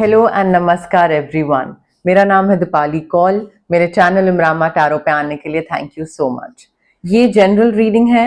Hello and नमस्कार everyone. मेरा नाम है दीपाली कौल। मेरे चैनल इमरामा टैरो पे आने के लिए थैंक यू सो मच। ये जनरल रीडिंग है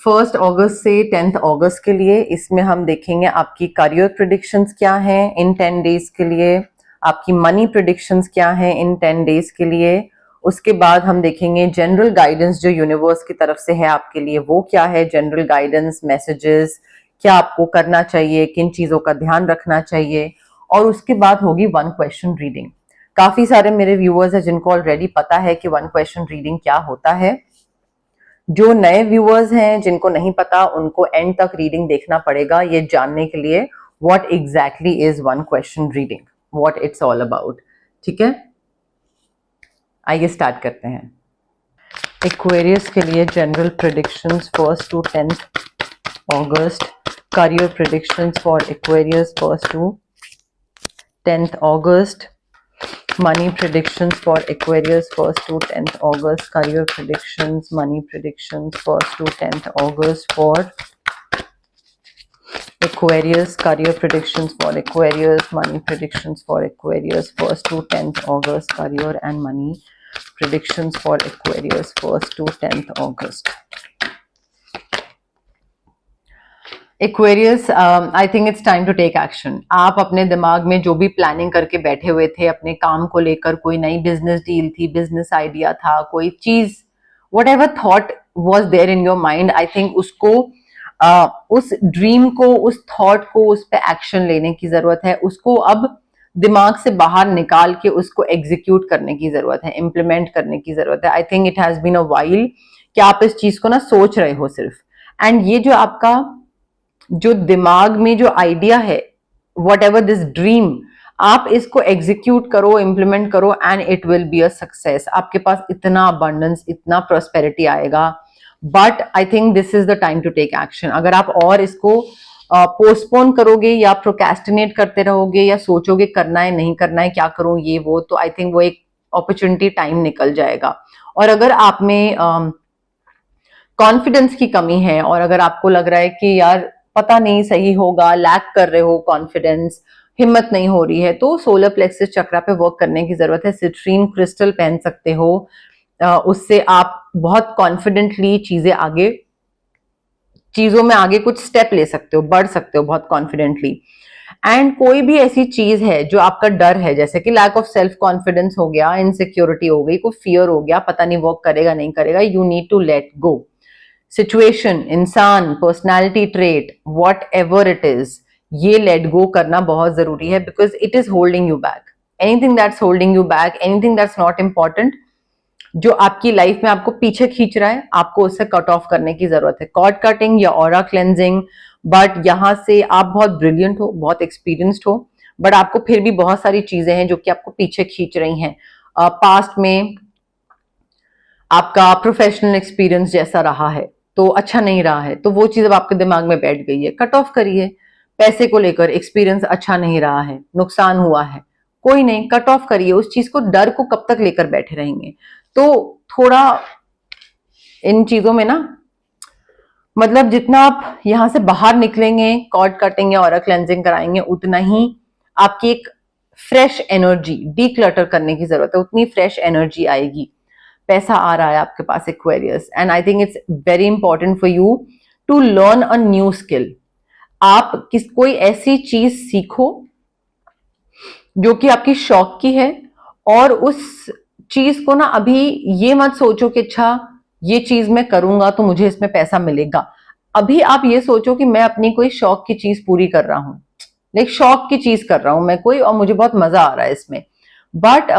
1 अगस्त से 10 अगस्त के लिए। इसमें हम देखेंगे आपकी करियर प्रेडिक्शंस क्या हैं इन 10 डेज के लिए, आपकी मनी प्रेडिक्शंस क्या हैं इन 10 डेज के लिए। उसके बाद हम देखेंगे जनरल गाइडेंस जो यूनिवर्स की तरफ से है आपके लिए, वो क्या है। जनरल गाइडेंस मैसेजेस, क्या आपको करना चाहिए, किन चीजों का ध्यान रखना चाहिए। और उसके बाद होगी 1 क्वेश्चन रीडिंग। काफी सारे मेरे व्यूअर्स हैं जिनको ऑलरेडी पता है कि 1 क्वेश्चन रीडिंग क्या होता है। जो नए व्यूअर्स हैं जिनको नहीं पता, उनको एंड तक रीडिंग देखना पड़ेगा ये जानने के लिए what exactly is 1 question reading, what it's all about. ठीक है, आइए स्टार्ट करते हैं। एक्वेरियस के लिए general predictions 1 to 10 August, career predictions for Aquarius 1 to 10 August, money predictions for Aquarius 1 to 10 August, career predictions, money predictions 1 to 10 August for Aquarius, career predictions for Aquarius, money predictions for Aquarius 1 to 10 August, career and money predictions for Aquarius 1 to 10 August. Aquarius, I think it's time to take action. आप अपने दिमाग में जो भी planning करके बैठे हुए थे अपने काम को लेकर, कोई नई बिजनेस डील थी, बिजनेस आइडिया था, कोई चीज, whatever thought was there in your mind, I think उसको उस ड्रीम को, उस थॉट को, उस पर एक्शन लेने की जरूरत है। उसको अब दिमाग से बाहर निकाल के उसको एग्जीक्यूट करने की जरूरत है, इम्प्लीमेंट करने की जरूरत है। I think it has been a while कि आप इस चीज को ना सोच रहे हो सिर्फ, एंड ये जो आपका जो दिमाग में जो आइडिया है, वट एवर दिस ड्रीम, आप इसको एग्जीक्यूट करो, इम्प्लीमेंट करो and it will be a success. आपके पास इतना अबंडेंस, इतना प्रॉस्पेरिटी आएगा। But I think this is the time to take action. अगर आप और इसको पोस्टपोन करोगे या प्रोकेस्टिनेट करते रहोगे या सोचोगे करना है नहीं करना है, क्या करूं ये वो, तो आई थिंक वो एक अपॉर्चुनिटी टाइम निकल जाएगा। और अगर आप में कॉन्फिडेंस की कमी है और अगर आपको लग रहा है कि यार पता नहीं सही होगा, लैक कर रहे हो कॉन्फिडेंस, हिम्मत नहीं हो रही है, तो सोलर प्लेक्सस चक्रा पे वर्क करने की जरूरत है। सिट्रीन क्रिस्टल पहन सकते हो, उससे आप बहुत कॉन्फिडेंटली चीजों में आगे कुछ स्टेप ले सकते हो, बढ़ सकते हो बहुत कॉन्फिडेंटली। एंड कोई भी ऐसी चीज है जो आपका डर है, जैसे कि लैक ऑफ सेल्फ कॉन्फिडेंस हो गया, इनसिक्योरिटी हो गई, कोई फियर हो गया, पता नहीं वर्क करेगा नहीं करेगा, you need to let go. Situation, इंसान, personality trait, whatever it is, ये लेट गो करना बहुत जरूरी है, because it is holding you back. Anything that's holding you back, anything that's not important, जो आपकी लाइफ में आपको पीछे खींच रहा है, आपको उससे कट ऑफ करने की जरूरत है। कॉर्ड कटिंग या ऑरा क्लेंजिंग। बट यहां से आप बहुत ब्रिलियंट हो, बहुत एक्सपीरियंस्ड हो, बट आपको फिर भी बहुत सारी चीजें हैं जो कि आपको पीछे खींच रही हैं। पास्ट में आपका प्रोफेशनल एक्सपीरियंस जैसा रहा है तो अच्छा नहीं रहा है, तो वो चीज अब आपके दिमाग में बैठ गई है, कट ऑफ करिए। पैसे को लेकर एक्सपीरियंस अच्छा नहीं रहा है, नुकसान हुआ है, कोई नहीं, कट ऑफ करिए उस चीज को। डर को कब तक लेकर बैठे रहेंगे? तो थोड़ा इन चीजों में ना, मतलब जितना आप यहां से बाहर निकलेंगे, कॉर्ड कटिंग या ऑरा क्लेंजिंग कराएंगे, उतना ही आपकी एक फ्रेश एनर्जी, डीक्लटर करने की जरूरत है, उतनी फ्रेश एनर्जी आएगी। पैसा आ रहा है आपके पास Aquarius, and I think it's very important for you to learn a new skill. आप कोई ऐसी चीज सीखो जो कि आपकी शौक की है, और उस चीज को ना अभी ये मत सोचो कि अच्छा ये चीज मैं करूंगा तो मुझे इसमें पैसा मिलेगा। अभी आप ये सोचो कि मैं अपनी कोई शौक की चीज पूरी कर रहा हूं, लाइक शौक की चीज कर रहा हूं मैं कोई, और मुझे बहुत मजा आ रहा है इसमें। बट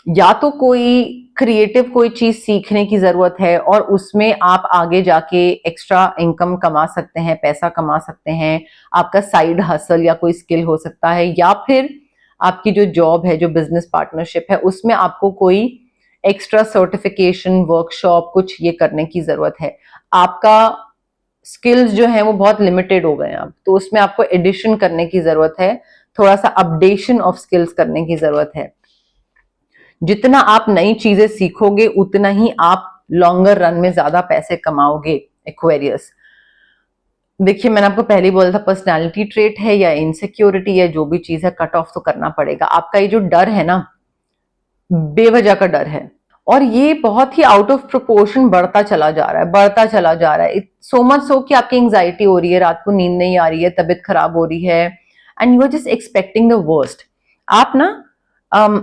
या तो कोई क्रिएटिव कोई चीज सीखने की जरूरत है और उसमें आप आगे जाके एक्स्ट्रा इनकम कमा सकते हैं, पैसा कमा सकते हैं। आपका साइड हसल या कोई स्किल हो सकता है, या फिर आपकी जो जॉब है, जो बिजनेस पार्टनरशिप है, उसमें आपको कोई एक्स्ट्रा सर्टिफिकेशन, वर्कशॉप, कुछ ये करने की जरूरत है। आपका स्किल्स जो है वो बहुत लिमिटेड हो गए हैं अब, तो उसमें आपको एडिशन करने की जरूरत है, थोड़ा सा अपडेशन ऑफ स्किल्स करने की जरूरत है। जितना आप नई चीजें सीखोगे उतना ही आप लॉन्गर रन में ज्यादा पैसे कमाओगे एक्वेरियस। देखिए, मैंने आपको पहले ही बोला था, पर्सनालिटी ट्रेट है या इनसिक्योरिटी है, जो भी चीज है कट ऑफ तो करना पड़ेगा। आपका ये जो डर है ना, बेवजह का डर है, और ये बहुत ही आउट ऑफ प्रोपोर्शन बढ़ता चला जा रहा है, बढ़ता चला जा रहा है। सो मच सो कि आपकी एंग्जाइटी हो रही है, रात को नींद नहीं आ रही है, तबीयत खराब हो रही है, and you are just expecting the worst. आप ना अम,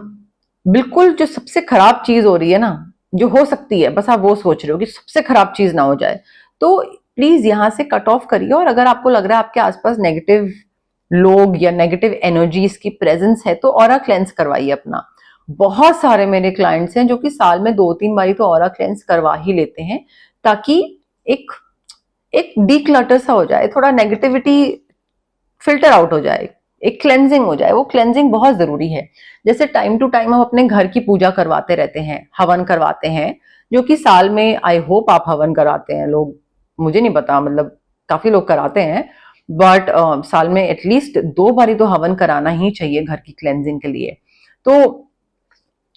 बिल्कुल जो सबसे खराब चीज हो रही है ना, जो हो सकती है, बस आप वो सोच रहे हो कि सबसे खराब चीज ना हो जाए। तो प्लीज यहां से कट ऑफ करिए। और अगर आपको लग रहा है आपके आसपास नेगेटिव लोग या नेगेटिव एनर्जीज की प्रेजेंस है, तो ऑरा क्लेंस करवाइए अपना। बहुत सारे मेरे क्लाइंट्स हैं जो कि साल में 2-3 बारी तो ऑरा क्लेंस करवा ही लेते हैं, ताकि एक एक डीक्लटर सा हो जाए, थोड़ा नेगेटिविटी फिल्टर आउट हो जाए, एक क्लेंजिंग हो जाए। वो क्लेंजिंग बहुत जरूरी है। जैसे टाइम टू टाइम हम अपने घर की पूजा करवाते रहते हैं, हवन करवाते हैं, जो कि साल में, आई होप आप हवन कराते हैं लोग, मुझे नहीं पता, मतलब काफी लोग कराते हैं, बट साल में एटलीस्ट 2 बारी तो हवन कराना ही चाहिए घर की क्लेंजिंग के लिए। तो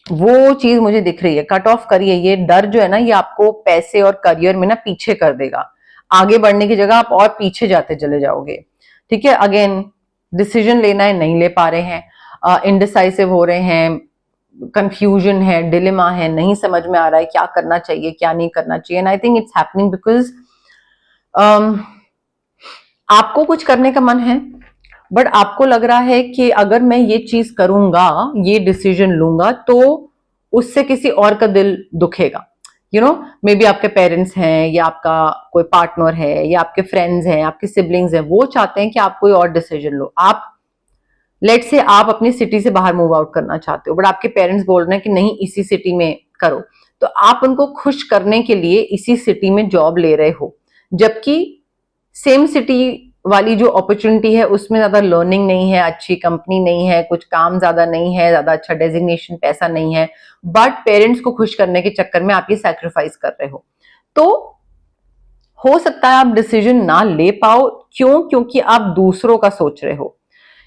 वो चीज मुझे दिख रही है, कट ऑफ करिए। ये डर जो है ना, ये आपको पैसे और करियर में ना पीछे कर देगा। आगे बढ़ने की जगह आप और पीछे जाते चले जाओगे। ठीक है, अगेन डिसीजन लेना है, नहीं ले पा रहे हैं, इनडिसाइसिव हो रहे हैं, कंफ्यूजन है, डिलेमा है, नहीं समझ में आ रहा है क्या करना चाहिए क्या नहीं करना चाहिए। And I think it's happening because आपको कुछ करने का मन है, बट आपको लग रहा है कि अगर मैं ये चीज करूंगा, ये डिसीजन लूंगा, तो उससे किसी और का दिल दुखेगा। यू नो, मे बी आपके पेरेंट्स हैं, या आपका कोई पार्टनर है, या आपके फ्रेंड्स हैं, आपके सिबलिंग्स हैं, वो चाहते हैं कि आप कोई और डिसीजन लो। आप लेट से आप अपनी सिटी से बाहर मूव आउट करना चाहते हो, बट आपके पेरेंट्स बोल रहे हैं कि नहीं, इसी सिटी में करो। तो आप उनको खुश करने के लिए इसी सिटी में जॉब ले रहे हो, जबकि सेम सिटी वाली जो अपॉर्चुनिटी है उसमें ज्यादा लर्निंग नहीं है, अच्छी कंपनी नहीं है, कुछ काम ज्यादा नहीं है, ज्यादा अच्छा डेजिग्नेशन, पैसा नहीं है, बट पेरेंट्स को खुश करने के चक्कर में आप ये सैक्रिफाइस कर रहे हो। तो हो सकता है आप डिसीजन ना ले पाओ। क्यों? क्योंकि आप दूसरों का सोच रहे हो।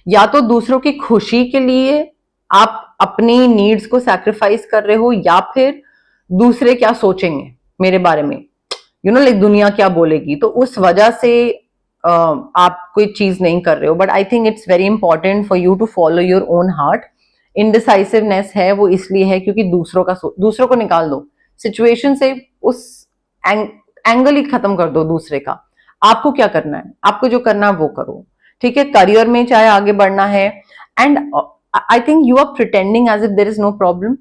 या तो दूसरों की खुशी के लिए आप अपनी नीड्स को सैक्रिफाइस कर रहे हो, या फिर दूसरे क्या सोचेंगे मेरे बारे में, यू नो, लाइक दुनिया क्या बोलेगी, तो उस वजह से आप कोई चीज नहीं कर रहे हो। But I think it's very important for you to follow your own heart. Indecisiveness है वो इसलिए है क्योंकि दूसरों को निकाल दो सिचुएशन से, उस एंगल ही खत्म कर दो दूसरे का। आपको क्या करना है, आपको जो करना है वो करो। ठीक है, करियर में चाहे आगे बढ़ना है, and I think you are pretending as if there is no problem.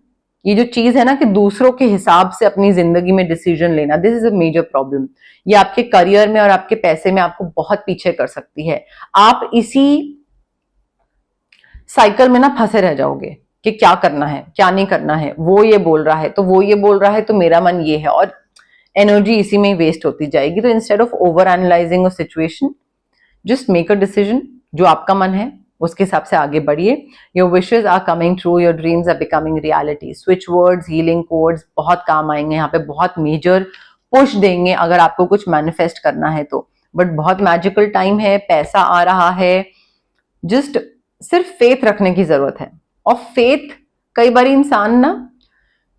ये जो चीज है ना कि दूसरों के हिसाब से अपनी जिंदगी में डिसीजन लेना, this is a major problem. ये आपके करियर में और आपके पैसे में आपको बहुत पीछे कर सकती है। आप इसी साइकिल में ना फंसे रह जाओगे कि क्या करना है क्या नहीं करना है, वो ये बोल रहा है तो वो ये बोल रहा है तो मेरा मन ये है, और एनर्जी इसी में वेस्ट होती जाएगी। तो instead of over analysing a situation, just make a decision, जो आपका मन है उसके हिसाब से आगे बढ़िए। Your wishes are coming true, your dreams are becoming reality. Switch words, healing codes बहुत काम आएंगे यहाँ पे, बहुत मेजर पुश देंगे अगर आपको कुछ मैनिफेस्ट करना है तो। बट बहुत मैजिकल टाइम है, पैसा आ रहा है, जस्ट सिर्फ फेथ रखने की जरूरत है। और फेथ, कई बार इंसान ना,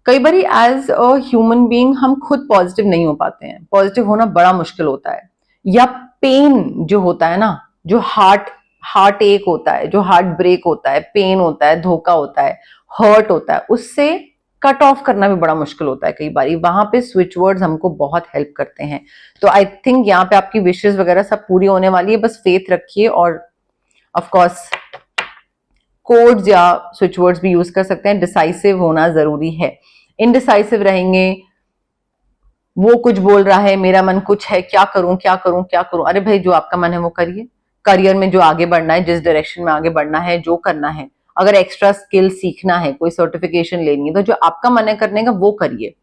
कई बार एज अ ह्यूमन बीइंग हम खुद पॉजिटिव नहीं हो पाते हैं, पॉजिटिव होना बड़ा मुश्किल होता है। या पेन जो होता है ना, जो हार्ट एक होता है, जो हार्ट ब्रेक होता है, पेन होता है, धोखा होता है, हर्ट होता है, उससे कट ऑफ करना भी बड़ा मुश्किल होता है कई बार। वहां पे स्विच वर्ड्स हमको बहुत हेल्प करते हैं। तो आई थिंक यहाँ पे आपकी विशेष वगैरह सब पूरी होने वाली है, बस फेथ रखिए। और ऑफ कोर्स कोड्स या स्विच वर्ड्स भी यूज कर सकते हैं। डिसाइसिव होना जरूरी है। इनडिसाइसिव रहेंगे, वो कुछ बोल रहा है, मेरा मन कुछ है, क्या करूं क्या करूं क्या करूं। अरे भाई, जो आपका मन है वो करिए। करियर में जो आगे बढ़ना है, जिस डायरेक्शन में आगे बढ़ना है, जो करना है, अगर एक्स्ट्रा स्किल सीखना है, कोई सर्टिफिकेशन लेनी है, तो जो आपका मन है करने का वो करिए।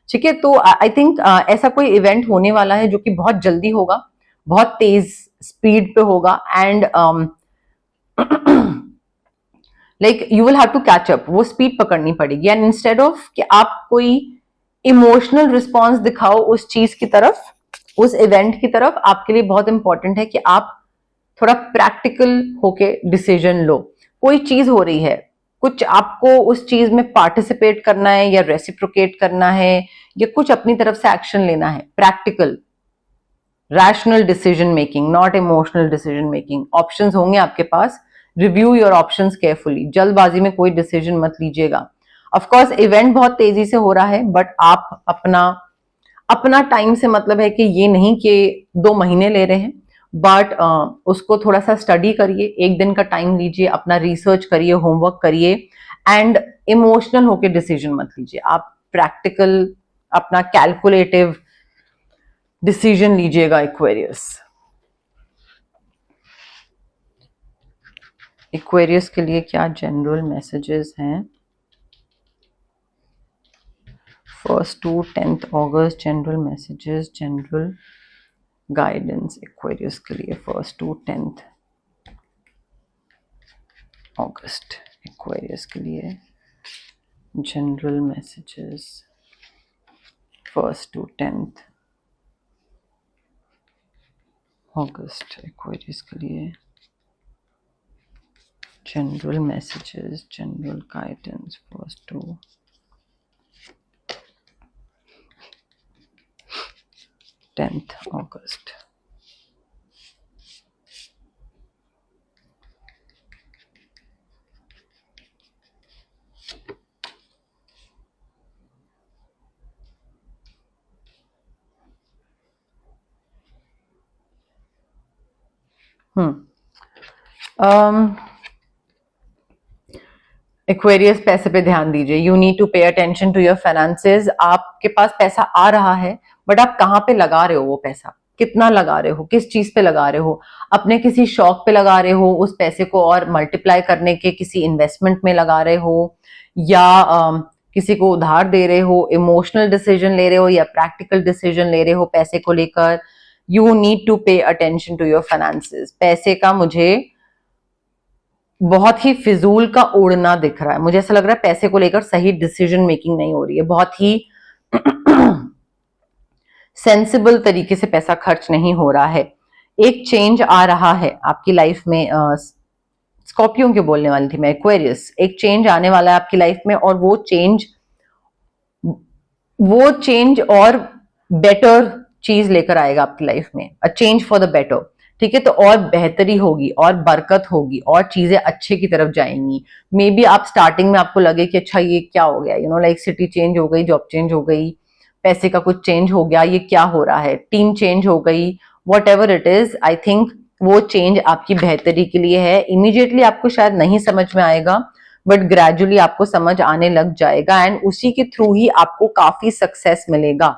ठीक है, तो आई थिंक ऐसा कोई इवेंट होने वाला है जो कि बहुत जल्दी होगा, बहुत तेज स्पीड पे होगा, and like you will have to catch up, वो स्पीड पकड़नी पड़ेगी। एंड इंस्टेड ऑफ कि आप कोई इमोशनल रिस्पॉन्स दिखाओ उस चीज की तरफ, उस इवेंट की तरफ, आपके लिए बहुत इंपॉर्टेंट है कि आप थोड़ा प्रैक्टिकल होके डिसीजन लो। कोई चीज हो रही है, कुछ आपको उस चीज में पार्टिसिपेट करना है या रेसिप्रोकेट करना है, या कुछ अपनी तरफ से एक्शन लेना है, practical rational decision making, not emotional decision making. Options होंगे आपके पास, रिव्यू योर ऑप्शंस केयरफुली, जल्दबाजी में कोई डिसीजन मत लीजिएगा। ऑफ कोर्स इवेंट बहुत तेजी से हो रहा है, बट आप अपना अपना टाइम से मतलब है कि ये नहीं कि 2 महीने ले रहे हैं, बट उसको थोड़ा सा स्टडी करिए, एक दिन का टाइम लीजिए, अपना रिसर्च करिए, होमवर्क करिए, एंड इमोशनल होके डिसीजन मत लीजिए। आप प्रैक्टिकल, अपना कैलकुलेटिव डिसीजन लीजिएगा एक्वेरियस। एक्वेरियस के लिए क्या जनरल मैसेजेस हैं? 1st to 10th August general messages, general guidance Aquarius के लिए 1st to 10th August Aquarius के लिए general messages 1st to 10th August Aquarius के लिए general messages, general guidance 1st to 10th August। Aquarius पैसे पे ध्यान दीजिए। You need to pay attention to your finances. आपके पास पैसा आ रहा है, बट आप कहाँ पे लगा रहे हो वो पैसा, कितना लगा रहे हो, किस चीज पे लगा रहे हो? अपने किसी शौक पे लगा रहे हो उस पैसे को और मल्टीप्लाई करने के किसी इन्वेस्टमेंट में लगा रहे हो, या किसी को उधार दे रहे हो, इमोशनल डिसीजन ले रहे हो, या प्रैक्टिकल डिसीजन ले रहे हो पैसे को लेकर? You need to pay attention to your finances. पैसे का मुझे बहुत ही फिजूल का उड़ना दिख रहा है। मुझे ऐसा लग रहा है पैसे को लेकर सही डिसीजन मेकिंग नहीं हो रही है, बहुत ही सेंसिबल तरीके से पैसा खर्च नहीं हो रहा है। एक चेंज आ रहा है आपकी लाइफ में। स्कॉर्पियो के बोलने वाली थी मैं, एक्वेरियस। एक चेंज आने वाला है आपकी लाइफ में, और वो चेंज और बेटर चीज लेकर आएगा आपकी लाइफ में। A change for the better, ठीक है? तो और बेहतरी होगी और बरकत होगी और चीजें अच्छे की तरफ जाएंगी। मे बी आप स्टार्टिंग में आपको लगे कि अच्छा ये क्या हो गया, लाइक सिटी चेंज हो गई, जॉब चेंज हो गई, पैसे का कुछ चेंज हो गया, ये क्या हो रहा है, टीम चेंज हो गई, what ever it is. I think वो चेंज आपकी बेहतरी के लिए है। इमीडिएटली आपको शायद नहीं समझ में आएगा, बट ग्रेजुअली आपको समझ आने लग जाएगा, एंड उसी के थ्रू ही आपको काफी सक्सेस मिलेगा।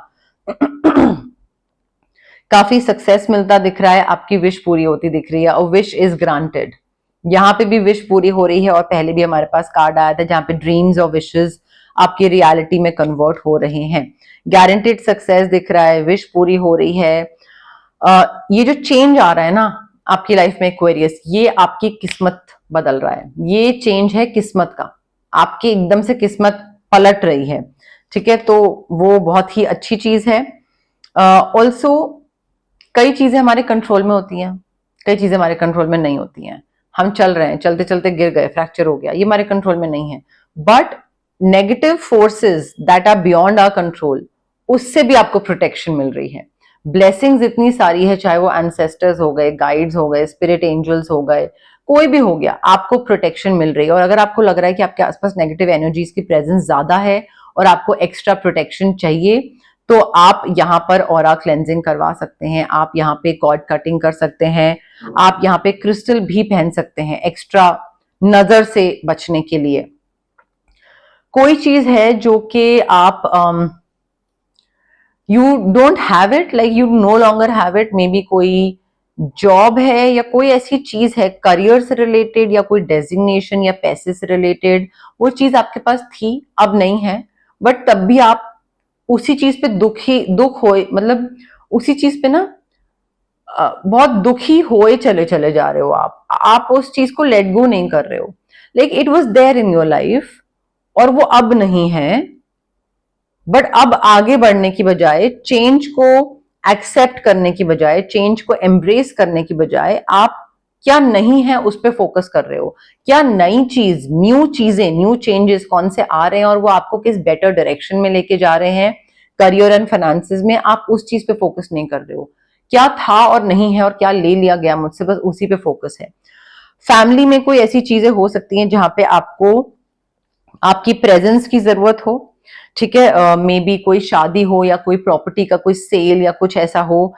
काफी सक्सेस मिलता दिख रहा है, आपकी विश पूरी होती दिख रही है, और विश इज ग्रांटेड। यहाँ पे भी विश पूरी हो रही है, और पहले भी हमारे पास कार्ड आया था जहां पे ड्रीम्स और विशेस आपकी रियलिटी में कन्वर्ट हो रहे हैं। गारंटेड सक्सेस दिख रहा है, विश पूरी हो रही है। ये जो चेंज आ रहा है ना आपकी लाइफ में एक्वेरियस, ये आपकी किस्मत बदल रहा है। ये चेंज है किस्मत का, आपकी एकदम से किस्मत पलट रही है, ठीक है? तो वो बहुत ही अच्छी चीज है। ऑल्सो कई चीजें हमारे कंट्रोल में होती हैं, कई चीजें हमारे कंट्रोल में नहीं होती हैं। हम चल रहे हैं, चलते चलते गिर गए, फ्रैक्चर हो गया, ये हमारे कंट्रोल में नहीं है। But negative forces that are beyond our control, उससे भी आपको प्रोटेक्शन मिल रही है। ब्लेसिंग्स इतनी सारी है, चाहे वो एंसेस्टर्स हो गए, गाइड्स हो गए, स्पिरिट एंजल्स हो गए, कोई भी हो गया, आपको प्रोटेक्शन मिल रही है। और अगर आपको लग रहा है कि आपके आसपास नेगेटिव एनर्जीज की प्रेजेंस ज्यादा है और आपको एक्स्ट्रा प्रोटेक्शन चाहिए, तो आप यहाँ पर ऑरा क्लेंजिंग करवा सकते हैं, आप यहाँ पे कॉर्ड कटिंग कर सकते हैं, आप यहाँ पे क्रिस्टल भी पहन सकते हैं एक्स्ट्रा नजर से बचने के लिए। कोई चीज है जो कि आप you don't have it, like you know longer have it. May be कोई जॉब है या कोई ऐसी चीज है करियर से रिलेटेड, या कोई डेजिग्नेशन या पैसे से रिलेटेड, वो चीज आपके पास थी, अब नहीं है, बट तब भी आप उसी चीज पे दुख होए, मतलब उसी चीज पे ना बहुत दुखी होए चले चले जा रहे हो। आप उस चीज को लेट गो नहीं कर रहे हो। Like it was there in your life और वो अब नहीं है, बट अब आगे बढ़ने की बजाय, चेंज को एक्सेप्ट करने की बजाय, चेंज को एम्ब्रेस करने की बजाय, आप क्या नहीं है उस पर फोकस कर रहे हो। क्या नई चीज, न्यू चीजें, न्यू चेंजेस कौन से आ रहे हैं और वो आपको किस बेटर डायरेक्शन में लेके जा रहे हैं करियर एंड फाइनेंसेस में, आप उस चीज पे फोकस नहीं कर रहे हो। क्या था और नहीं है और क्या ले लिया गया मुझसे, बस उसी पे फोकस है। फैमिली में कोई ऐसी चीजें हो सकती हैं जहां पे आपको आपकी प्रेजेंस की जरूरत हो, ठीक है, मे बी कोई शादी हो या कोई प्रॉपर्टी का कोई सेल या कुछ ऐसा हो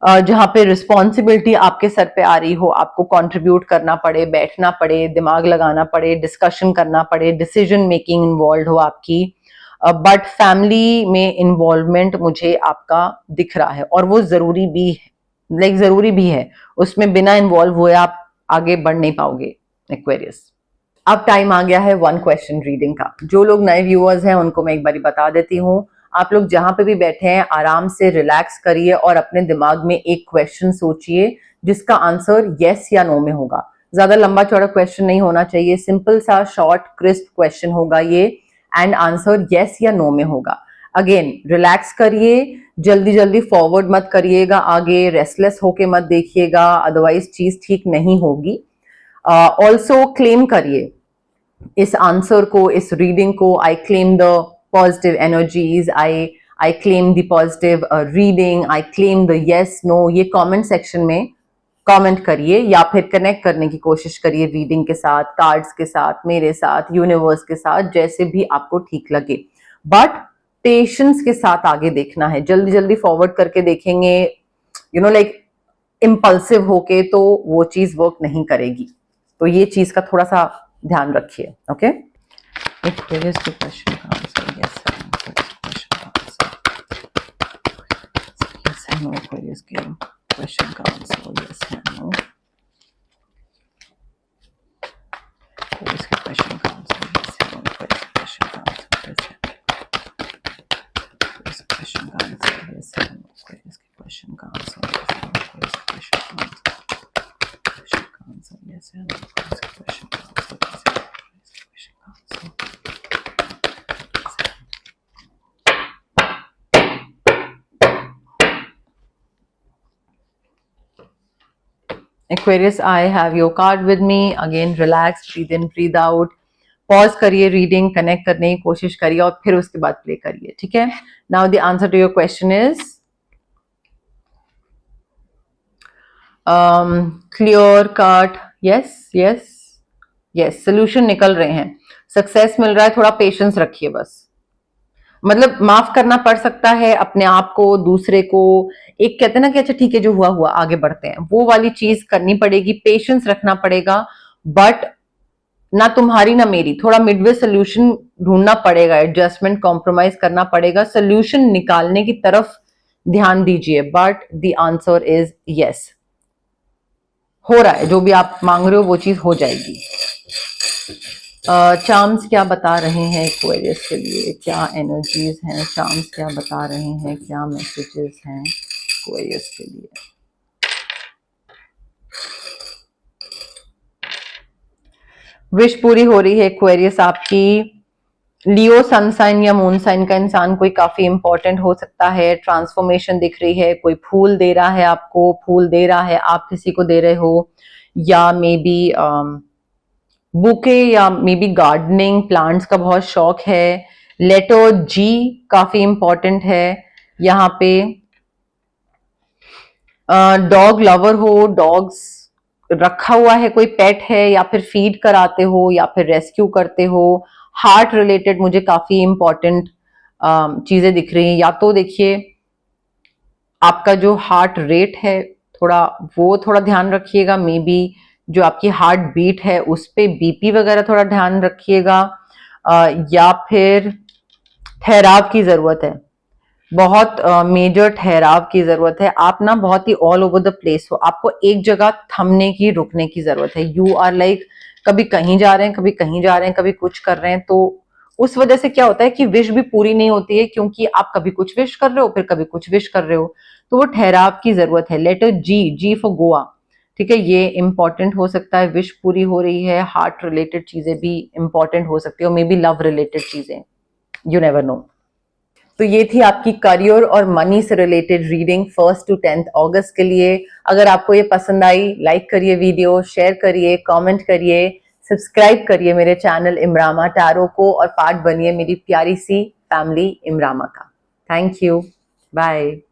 जहां पे रिस्पॉन्सिबिलिटी आपके सर पे आ रही हो, आपको कंट्रीब्यूट करना पड़े, बैठना पड़े, दिमाग लगाना पड़े, डिस्कशन करना पड़े, डिसीजन मेकिंग इन्वॉल्व हो आपकी, बट फैमिली में इन्वॉल्वमेंट मुझे आपका दिख रहा है और वो जरूरी भी है, लाइक जरूरी भी है, उसमें बिना इन्वॉल्व हुए आप आगे बढ़ नहीं पाओगे एक्वेरियस। अब टाइम आ गया है वन क्वेश्चन रीडिंग का। जो लोग नए व्यूअर्स हैं उनको मैं एक बार बता देती हूँ, आप लोग जहां पे भी बैठे हैं आराम से रिलैक्स करिए और अपने दिमाग में एक क्वेश्चन सोचिए जिसका आंसर यस या नो में होगा। ज्यादा लंबा चौड़ा क्वेश्चन नहीं होना चाहिए, सिंपल सा शॉर्ट क्रिस्प क्वेश्चन होगा ये, एंड आंसर यस या नो में होगा। अगेन रिलैक्स करिए, जल्दी जल्दी फॉरवर्ड मत करिएगा, आगे रेस्टलेस होके मत देखिएगा, अदरवाइज चीज ठीक नहीं होगी। ऑल्सो क्लेम करिए इस आंसर को, इस रीडिंग को। I claim the positive energies, I claim the positive reading, I claim the yes no. ये कमेंट सेक्शन में कमेंट करिए या फिर कनेक्ट करने की कोशिश करिए रीडिंग के साथ, कार्ड्स के साथ, मेरे साथ, यूनिवर्स के साथ, जैसे भी आपको ठीक लगे। बट पेशेंस के साथ आगे देखना है, जल्दी जल्दी फॉरवर्ड करके देखेंगे लाइक इम्पल्सिव होके, तो वो चीज वर्क नहीं करेगी। तो ये चीज का थोड़ा सा ध्यान रखिए। ओके, Aquarius के क्वेश्चन का आंसर यस है, क्वेश्चन का आंसर यस है, नो। Aquarius के क्वेश्चन का आंसर यस है, नो। Aquarius के क्वेश्चन का आंसर यस है, नो। Aquarius के क्वेश्चन का आंसर यस है, Aquarius के क्वेश्चन का आंसर यस है, नो। Aquarius के क्वेश्चन का आंसर यस है, नो। Aquarius के क्वेश्चन का आंसर यस है, नो। Aquarius के क्वेश्चन का आंसर यस है। Aquarius, I have your card with me. Again, relax, breathe in, breathe out. Pause करिए, रीडिंग कनेक्ट करने की कोशिश करिए और फिर उसके बाद प्ले करिए, ठीक है। Now the answer to your question is clear cut, yes yes yes, solution निकल रहे हैं, सक्सेस मिल रहा है, थोड़ा पेशेंस रखिए बस। मतलब माफ करना पड़ सकता है अपने आप को, दूसरे को। एक कहते हैं ना कि अच्छा ठीक है जो हुआ हुआ, आगे बढ़ते हैं, वो वाली चीज करनी पड़ेगी, पेशेंस रखना पड़ेगा। बट ना तुम्हारी ना मेरी, थोड़ा मिडवे सोल्यूशन ढूंढना पड़ेगा, एडजस्टमेंट, कॉम्प्रोमाइज करना पड़ेगा, सोल्यूशन निकालने की तरफ ध्यान दीजिए। But the answer is yes, हो रहा है, जो भी आप मांग रहे हो वो चीज हो जाएगी। चार्म्स क्या बता रहे हैं एक्वेरियस के लिए, क्या एनर्जीज हैं, चार्म्स क्या बता रहे हैं, क्या मैसेजेस हैं एक्वेरियस के लिए। विश पूरी हो रही है एक्वेरियस आपकी। लियो सन साइन या मून साइन का इंसान कोई काफी इंपॉर्टेंट हो सकता है, ट्रांसफॉर्मेशन दिख रही है, कोई फूल दे रहा है आपको, फूल दे रहा है, आप किसी को दे रहे हो, या मे बी बुके, या मे बी गार्डनिंग, प्लांट्स का बहुत शौक है। लेटर जी काफी इंपॉर्टेंट है यहाँ पे। डॉग लवर हो, डॉग्स रखा हुआ है, कोई पेट है, या फिर फीड कराते हो या फिर रेस्क्यू करते हो। हार्ट रिलेटेड मुझे काफी इंपॉर्टेंट चीजें दिख रही हैं। या तो देखिए आपका जो हार्ट रेट है थोड़ा, वो थोड़ा ध्यान रखिएगा, मे बी जो आपकी हार्ट बीट है उस पे बीपी वगैरह थोड़ा ध्यान रखिएगा, या फिर ठहराव की जरूरत है, बहुत मेजर ठहराव की जरूरत है। आप ना बहुत ही ऑल ओवर द प्लेस हो, आपको एक जगह थमने की, रुकने की जरूरत है। यू आर लाइक कभी कहीं जा रहे हैं, कभी कहीं जा रहे हैं, कभी कुछ कर रहे हैं, तो उस वजह से क्या होता है कि विश भी पूरी नहीं होती है, क्योंकि आप कभी कुछ विश कर रहे हो, फिर कभी कुछ विश कर रहे हो, तो वो ठहराव की जरूरत है। Letter G, G for Goa, ठीक है, ये इंपॉर्टेंट हो सकता है। विश पूरी हो रही है, हार्ट रिलेटेड चीजें भी इंपॉर्टेंट हो सकती है, और मे बी लव रिलेटेड चीजें, यू नेवर नो। तो ये थी आपकी करियर और मनी से related reading 1st to 10th अगस्त के लिए। अगर आपको ये पसंद आई, लाइक करिए वीडियो, शेयर करिए, कमेंट करिए, सब्सक्राइब करिए मेरे चैनल इमरामा टैरो को, और पार्ट बनिए मेरी प्यारी सी फैमिली इमरामा का। Thank you, bye.